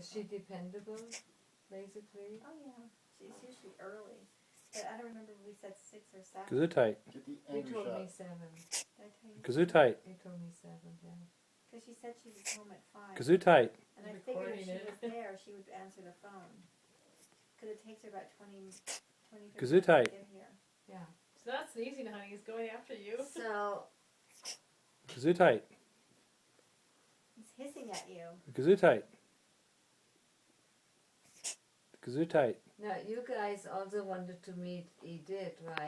Is she dependable, basically? Oh yeah, she's usually early. But I don't remember if we said 6 or 7. Gesundheit. You told me 7. Did I tell you? Gesundheit. You told me 7, yeah. Because she said she was home at 5. Gesundheit. And I figured if she was there, she would answer the phone. Because it takes her about 20 minutes to Gesundheit. get here. Yeah. So that's sneezing, honey. He's going after you. So Gesundheit. he's hissing at you. Gesundheit. Gesundheit. Now, you guys also wanted to meet Edith, right?